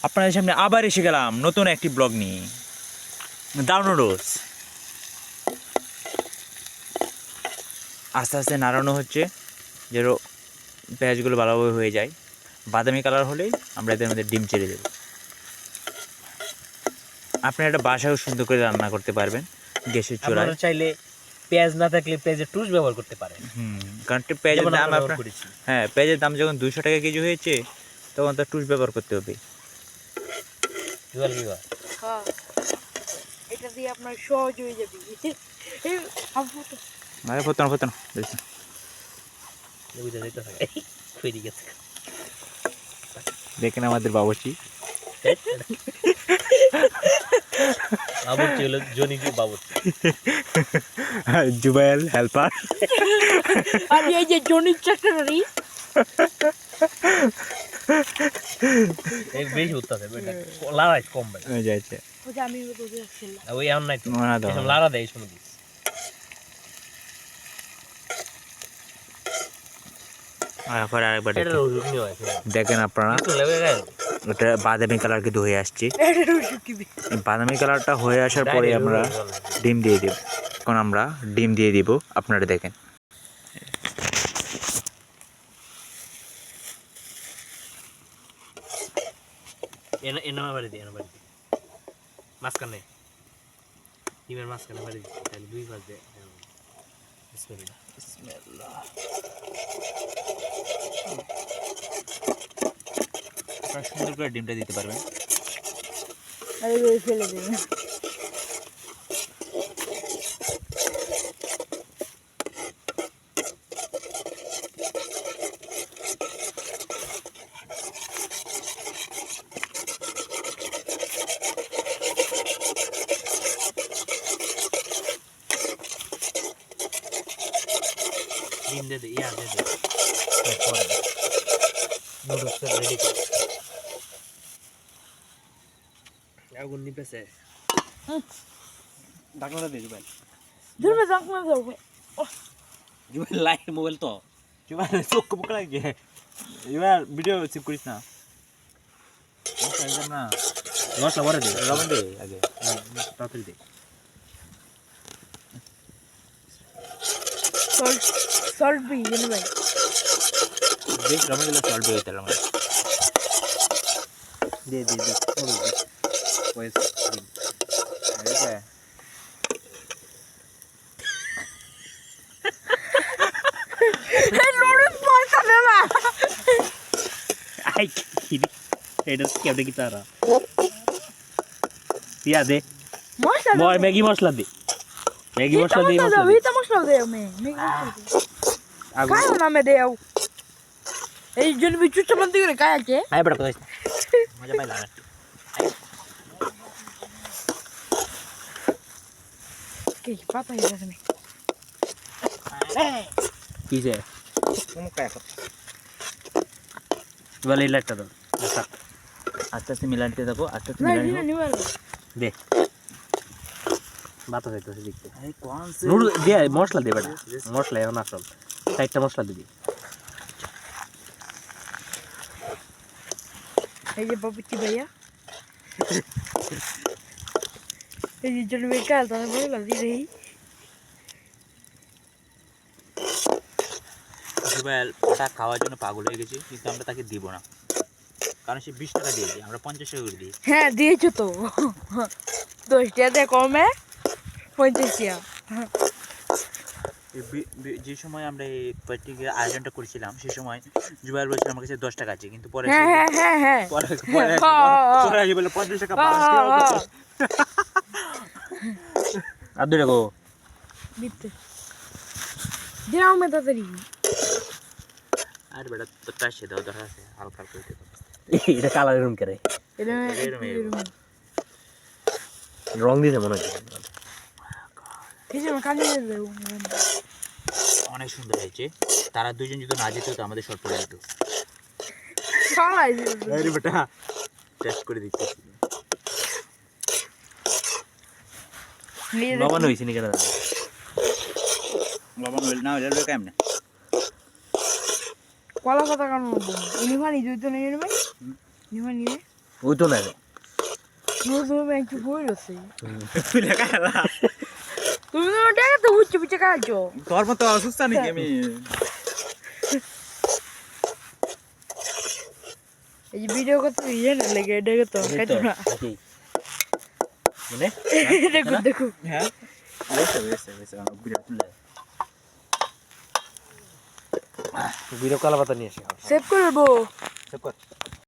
আপনাদের সামনে আবার এসে গেলাম নতুন একটি ব্লগ নিয়ে। দারুণ রোজ আস্তে আস্তে নাড়ানো হচ্ছে যেন পেঁয়াজগুলো ভালোভাবে হয়ে যায়। বাদামি কালার হলেই আমরা এদের মধ্যে ডিম ছেড়ে দেব। আপনারা এটা বাসায়ও সুন্দর করে রান্না করতে পারবেন গ্যাসের চুলায়। আপনারা চাইলে পেঁয়াজ না থাকলে পেঁয়াজের টুস ব্যবহার করতে পারেন। কারণ পেঁয়াজের যেমন দাম আমরা আপনার ব্যবহার করেছি। হ্যাঁ, পেঁয়াজের দাম যখন 200 টাকা কেজি হয়েছে তখন তার টুস ব্যবহার করতে হবে। হ্যাঁ, এটা দিয়ে আপনার সহজ হয়ে যাবে। আরে ফতন দেখেন আমাদের বাবুর্চি। বাবুর্চি হলো জনিকি বাবুর্চি। Jubail helper. আর এই যে জনির চাকরি এক বেশি উত্তাছে বেটা লাড়াই কম ভাই হয়ে যাচ্ছে। ওই যে আমি বলতে যাচ্ছিলাম ওই এমন নাই তো না দাও এসব লাড়া দেয় শুনে দিস আরেকবার এটা রসুন নিয়ে হয় দেখেন আপনারা একটু লেগে গেল এটা বাদামি কালার কিন্তু হয়ে আসছে। এই বাদামি কালারটা হয়ে আসার পরে আমরা ডিম দিয়ে দেব। এখন আমরা ডিম দিয়ে দিব, আপনারা দেখেন। এনা বাড়ি দিয়ে মাঝখানে ডিমের মাঝখানে বাড়ি দিচ্ছি তাহলে দুই পাশ দিয়ে আপনারা সুন্দর করে ডিমটা দিতে পারবেন। ফেলে দেবেন। ডিম দে দে ইয়া দে দে নুডলস রেডি কর আগুন নিপেছে ঢাকনা দে জুবাইল ধরবে জাকনা দাও জুবাইল লাইট মোবাইল তো জুবাইল চোখ পোকা লাগে। এবার ভিডিও সেভ করিস না। না মশলা ভরে দে লবণ দে আগে, তাড়াতাড়ি দে সল্ট বি জানো ভাই দেখ লবণ দিলে চলবে এটা লবণ। দে দে দে পয়সা ঠিক আছে এই নুডলস পয়সা দেবা আই কি এটা কেমনে কি তারা পিয়া দে মশলা বয় ম্যাগি মশলা দে ম্যাগি মশলা দে মশলা দে ভিটা মশলা দেও মে আগুন কাই না মে দেও এই জন্য বিচু চমন্তি করে কাই আছে আই বড় কইছ মজা পাইলা না কি পাতা এটা তুমি কি যে তুমি কাই কর বলে লাইটটা দাও আস্তে আস্তে মিলাতে থাকো, আস্তে আস্তে না মিলাতে দিনা নিবাল দে বাতা যাইতেছে দেখতে আরে কোন সে নুডল দে মশলা দে বেটা মশলা এখন আসল চারটা মশলা দিবি এই যে বাবুচি ভাইয়া এই যে জন্য বেকার তাহলে বলে দি রে জুবাইল ওটা খাওয়ার জন্য পাগল হয়ে গেছে, কিন্তু আমরা তাকে দিব না, কারণ সে 20 টাকা দিয়েছে, আমরা 50 টাকা করে দিই। হ্যাঁ দিয়েছো তো 10 টাকা দিয়ে কমে 50 টাকা যে সময় আমরা এই পার্টিকে আয়োজনটা করেছিলাম সেই সময় জুবাইল বলেছিল আমার কাছে 10 টাকা আছে, কিন্তু পরে হ্যাঁ হ্যাঁ হ্যাঁ হ্যাঁ পরে বলে 50 টাকা আর দুইটা গো দিতে দিও মে তাড়াতাড়ি আর বেটা তো টাইসে দাও দেখা আছে হালকা করে দিতে। এটা কালার রুম করে এটা রং দিতে মনে হচ্ছে কিছু না কালি দেব অনেক সুন্দর হয়েছে। তারা দুজন যদি না যেত তো আমাদের শর্ট পড়ে যেত। খাই আরে বেটা টেস্ট করে দিচ্ছি। লবণ হইছে নি কেন লবণ না হলে কেমনে কলা পাতা কারণ ইনি ভানি দুই তো নেই ভাই ইনি ভানি ওই তো না রে তুমি একটু ভুল আছে তুই লেখা হেলা তুমি তো ওটা তো উচ্চ পিছে কাজো তোর মতো অসুস্থ নাকি আমি এই যে ভিডিও করতে ইয়ে না লাগে দেখো তো কাটো না মানে দেখো দেখো হ্যাঁ বেশ বিরাট তুলে ভিডিও কলা পাতা নিয়ে এসে সেভ করবো সব কর